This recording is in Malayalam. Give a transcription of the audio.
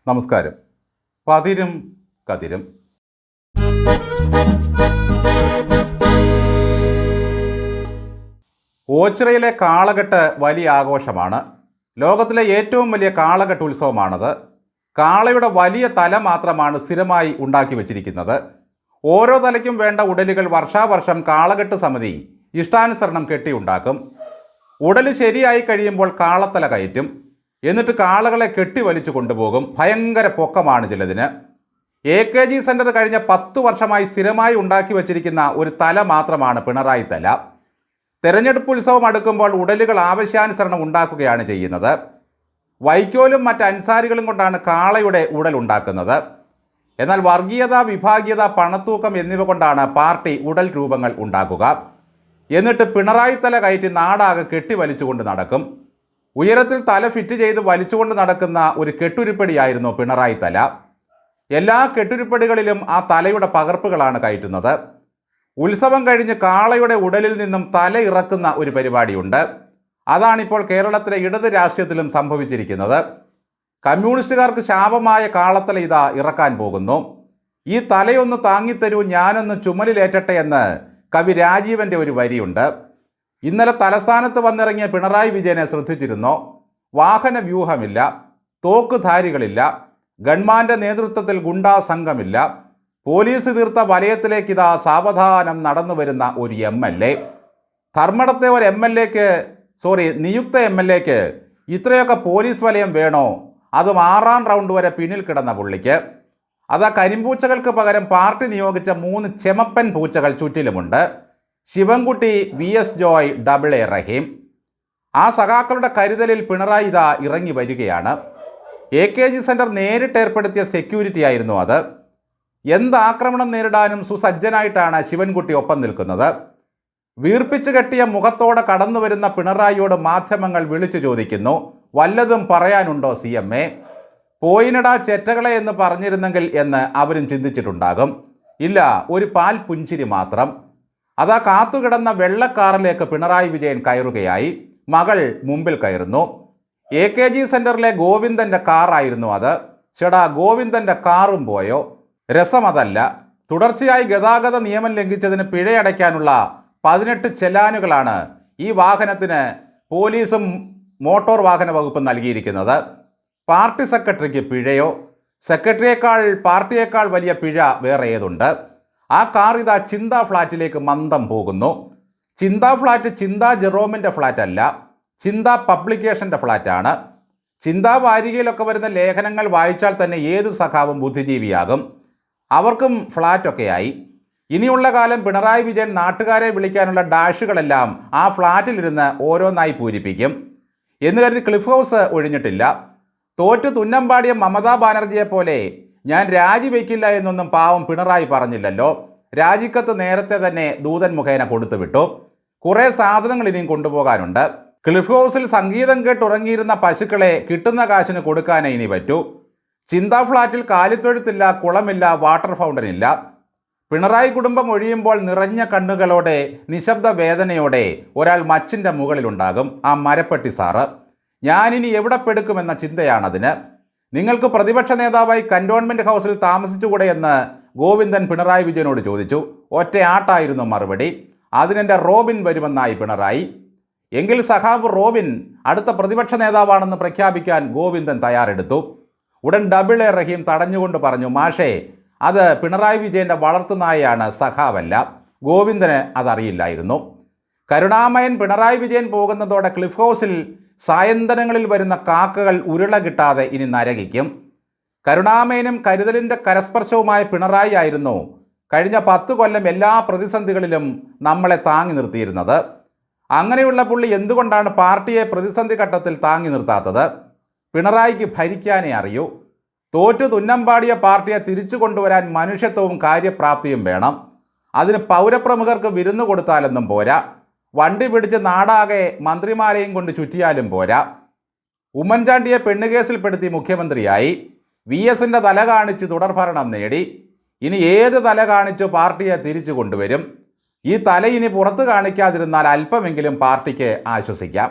നമസ്കാരം. പതിരും കതിരും. ഓച്ചിറയിലെ കാളകെട്ട് വലിയ ആഘോഷമാണ്. ലോകത്തിലെ ഏറ്റവും വലിയ കാളകെട്ട് ഉത്സവമാണത്. കാളയുടെ വലിയ തല മാത്രമാണ് സ്ഥിരമായി ഉണ്ടാക്കി വച്ചിരിക്കുന്നത്. ഓരോ തലയ്ക്കും വേണ്ട ഉടലുകൾ വർഷാവർഷം കാളകെട്ട് സമിതി ഇഷ്ടാനുസരണം കെട്ടിയുണ്ടാക്കും. ഉടല് ശരിയായി കഴിയുമ്പോൾ കാളത്തല കയറ്റും. എന്നിട്ട് കാളകളെ കെട്ടി വലിച്ചു കൊണ്ടുപോകും. ഭയങ്കര പൊക്കമാണ് ചിലതിന്. AKG സെൻറ്റർ കഴിഞ്ഞ 10 വർഷമായി സ്ഥിരമായി ഉണ്ടാക്കി വച്ചിരിക്കുന്ന ഒരു തല മാത്രമാണ് പിണറായി തല. തെരഞ്ഞെടുപ്പ് ഉത്സവം അടുക്കുമ്പോൾ ഉടലുകൾ ആവശ്യാനുസരണം ഉണ്ടാക്കുകയാണ് ചെയ്യുന്നത്. വൈക്കോലും മറ്റ് അൻസാരികളും കൊണ്ടാണ് കാളയുടെ ഉടൽ ഉണ്ടാക്കുന്നത്. എന്നാൽ വർഗീയത, വിഭാഗീയത, പണത്തൂക്കം എന്നിവ കൊണ്ടാണ് പാർട്ടി ഉടൽ രൂപങ്ങൾ ഉണ്ടാക്കുക. എന്നിട്ട് പിണറായി തല കയറ്റി നാടാകെ കെട്ടി വലിച്ചുകൊണ്ട് നടക്കും. ഉയരത്തിൽ തല ഫിറ്റ് ചെയ്ത് വലിച്ചുകൊണ്ട് നടക്കുന്ന ഒരു കെട്ടുരുപ്പടിയായിരുന്നു പിണറായി തല. എല്ലാ കെട്ടുരുപ്പടികളിലും ആ തലയുടെ പകർപ്പുകളാണ് കയറ്റുന്നത്. ഉത്സവം കഴിഞ്ഞ് കാളയുടെ ഉടലിൽ നിന്നും തല ഇറക്കുന്ന ഒരു പരിപാടിയുണ്ട്. അതാണിപ്പോൾ കേരളത്തിലെ ഇടത് രാഷ്ട്രീയത്തിലും സംഭവിച്ചിരിക്കുന്നത്. കമ്മ്യൂണിസ്റ്റുകാർക്ക് ശാപമായ കാളത്തല ഇതാ ഇറക്കാൻ പോകുന്നു. ഈ തലയൊന്ന് താങ്ങിത്തരൂ, ഞാനൊന്ന് ചുമലിലേറ്റട്ടെ എന്ന് കവി രാജീവൻ്റെ ഒരു വരിയുണ്ട്. ഇന്നലെ തലസ്ഥാനത്ത് വന്നിറങ്ങിയ പിണറായി വിജയനെ ശ്രദ്ധിച്ചിരുന്നോ? വാഹന വ്യൂഹമില്ല, തോക്കുധാരികളില്ല, ഗൺമാൻ്റെ നേതൃത്വത്തിൽ ഗുണ്ടാ സംഘമില്ല. പോലീസ് തീർത്ത വലയത്തിലേക്കിതാ സാവധാനം നടന്നു വരുന്ന ഒരു MLA. ധർമ്മടത്തെ ഒരു നിയുക്ത MLAക്ക് ഇത്രയൊക്കെ പോലീസ് വലയം വേണോ? അതും 6ാം റൗണ്ട് വരെ പിന്നിൽ കിടന്ന പുള്ളിക്ക്. അതാ കരിമ്പൂച്ചകൾക്ക് പകരം പാർട്ടി നിയോഗിച്ച 3 ചെമപ്പൻ പൂച്ചകൾ ചുറ്റിലുമുണ്ട്. ശിവൻകുട്ടി, VS ജോയ്, AA റഹീം. ആ സഖാക്കളുടെ കരുതലിൽ പിണറായി ഇതാ ഇറങ്ങി വരികയാണ്. AKG സെൻറ്റർ നേരിട്ട് ഏർപ്പെടുത്തിയ സെക്യൂരിറ്റി ആയിരുന്നു അത്. എന്താക്രമണം നേരിടാനും സുസജ്ജനായിട്ടാണ് ശിവൻകുട്ടി ഒപ്പം നിൽക്കുന്നത്. വീർപ്പിച്ചു കെട്ടിയ മുഖത്തോടെ കടന്നു വരുന്ന പിണറായിയോട് മാധ്യമങ്ങൾ വിളിച്ചു ചോദിക്കുന്നു, വല്ലതും പറയാനുണ്ടോ CMA? പോയിനടാ ചെറ്റകളെ എന്ന് പറഞ്ഞിരുന്നെങ്കിൽ എന്ന് അവരും ചിന്തിച്ചിട്ടുണ്ടാകും. ഇല്ല, ഒരു പാൽ പുഞ്ചിരി മാത്രം. അതാ കാത്തുകിടന്ന വെള്ളക്കാറിലേക്ക് പിണറായി വിജയൻ കയറുകയായി. മകൾ മുമ്പിൽ കയറുന്നു. AKG സെൻറ്ററിലെ ഗോവിന്ദൻ്റെ കാറായിരുന്നു അത്. ചേടാ, ഗോവിന്ദൻ്റെ കാറും പോയോ? രസമതല്ല. തുടർച്ചയായി ഗതാഗത നിയമം ലംഘിച്ചതിന് പിഴയടയ്ക്കാനുള്ള 18 ചെലാനുകളാണ് ഈ വാഹനത്തിന് പോലീസും മോട്ടോർ വാഹന വകുപ്പും നൽകിയിരിക്കുന്നത്. പാർട്ടി സെക്രട്ടറിക്ക് പിഴയോ? പാർട്ടിയേക്കാൾ വലിയ പിഴ വേറെ ഏതുണ്ട്? ആ കാർ ഇതാ ചിന്ത ഫ്ലാറ്റിലേക്ക് മന്ദം പോകുന്നു. ചിന്ത ഫ്ലാറ്റ് ചിന്ത ജെറോമിൻ്റെ ഫ്ലാറ്റ് അല്ല, ചിന്ത പബ്ലിക്കേഷൻ്റെ ഫ്ലാറ്റാണ്. ചിന്ത വാരികയിലൊക്കെ വരുന്ന ലേഖനങ്ങൾ വായിച്ചാൽ തന്നെ ഏത് സഖാവും ബുദ്ധിജീവിയാകും. അവർക്കും ഫ്ലാറ്റൊക്കെയായി. ഇനിയുള്ള കാലം പിണറായി വിജയൻ നാട്ടുകാരെ വിളിക്കാനുള്ള ഡാഷുകളെല്ലാം ആ ഫ്ലാറ്റിലിരുന്ന് ഓരോന്നായി പൂരിപ്പിക്കും എന്ന് കരുതി ക്ലിഫ് ഹൗസ് ഒഴിഞ്ഞിട്ടില്ല. തോറ്റു തുന്നമ്പാടിയ മമതാ ബാനർജിയെ പോലെ ഞാൻ രാജിവെക്കില്ല എന്നൊന്നും പാവം പിണറായി പറഞ്ഞില്ലല്ലോ. രാജിക്കത്ത് നേരത്തെ തന്നെ ദൂതൻ മുഖേന കൊടുത്തുവിട്ടു. കുറേ സാധനങ്ങൾ ഇനിയും കൊണ്ടുപോകാനുണ്ട്. ക്ലിഫ് ഹൗസിൽ സംഗീതം കേട്ടുറങ്ങിയിരുന്ന പശുക്കളെ കിട്ടുന്ന കാശിന് കൊടുക്കാനേ ഇനി പറ്റൂ. ചിന്താ ഫ്ലാറ്റിൽ കാലിത്തൊഴുത്തില്ല, കുളമില്ല, വാട്ടർ ഫൗണ്ടൻ ഇല്ല. പിണറായി കുടുംബം ഒഴിയുമ്പോൾ നിറഞ്ഞ കണ്ണുകളോടെ നിശബ്ദ വേദനയോടെ ഒരാൾ മച്ചിൻ്റെ മുകളിലുണ്ടാകും, ആ മരപ്പെട്ടി സാറ്. ഞാനിനി എവിടെ പെടുക്കുമെന്ന ചിന്തയാണതിന്. നിങ്ങൾക്ക് പ്രതിപക്ഷ നേതാവായി കന്റോൺമെൻറ്റ് ഹൗസിൽ താമസിച്ചുകൂടെ എന്ന് ഗോവിന്ദൻ പിണറായി വിജയനോട് ചോദിച്ചു. ഒറ്റയാട്ടായിരുന്നു മറുപടി. അതിനെൻ്റെ റോബിൻ വരുമെന്നായി പിണറായി. എങ്കിൽ സഖാവ് റോബിൻ അടുത്ത പ്രതിപക്ഷ നേതാവാണെന്ന് പ്രഖ്യാപിക്കാൻ ഗോവിന്ദൻ തയ്യാറെടുത്തു. ഉടൻ AA റഹീം തടഞ്ഞുകൊണ്ട് പറഞ്ഞു, മാഷേ, അത് പിണറായി വിജയൻ്റെ വളർത്തുനായയാണ്, സഖാവല്ല. ഗോവിന്ദന് അതറിയില്ലായിരുന്നു. കരുണാമയൻ പിണറായി വിജയൻ പോകുന്നതോടെ ക്ലിഫ് ഹൗസിൽ സായന്തനങ്ങളിൽ വരുന്ന കാക്കകൾ ഉരുള കിട്ടാതെ ഇനി നരകിക്കും. കരുണാമയനും കരുതലിൻ്റെ കരസ്പർശവുമായ പിണറായി ആയിരുന്നു കഴിഞ്ഞ 10 കൊല്ലം എല്ലാ പ്രതിസന്ധികളിലും നമ്മളെ താങ്ങി നിർത്തിയിരുന്നത്. അങ്ങനെയുള്ള പുള്ളി എന്തുകൊണ്ടാണ് പാർട്ടിയെ പ്രതിസന്ധി ഘട്ടത്തിൽ താങ്ങി നിർത്താത്തത്? പിണറായിക്ക് ഭരിക്കാനേ അറിയൂ. തോറ്റു തുന്നമ്പാടിയ പാർട്ടിയെ തിരിച്ചു കൊണ്ടുവരാൻ മനുഷ്യത്വവും കാര്യപ്രാപ്തിയും വേണം. അതിന് പൗരപ്രമുഖർക്ക് വിരുന്നു കൊടുത്താലൊന്നും പോരാ. വണ്ടി പിടിച്ച് നാടാകെ മന്ത്രിമാരെയും കൊണ്ട് ചുറ്റിയാലും പോരാ. ഉമ്മൻചാണ്ടിയെ പെണ്ണുകേസിൽപ്പെടുത്തി മുഖ്യമന്ത്രിയായി. VSൻ്റെ തല കാണിച്ച് തുടർഭരണം നേടി. ഇനി ഏത് തല കാണിച്ചു പാർട്ടിയെ തിരിച്ചു കൊണ്ടുവരും? ഈ തല ഇനി പുറത്ത് കാണിക്കാതിരുന്നാൽ അല്പമെങ്കിലും പാർട്ടിക്ക് ആശ്വസിക്കാം.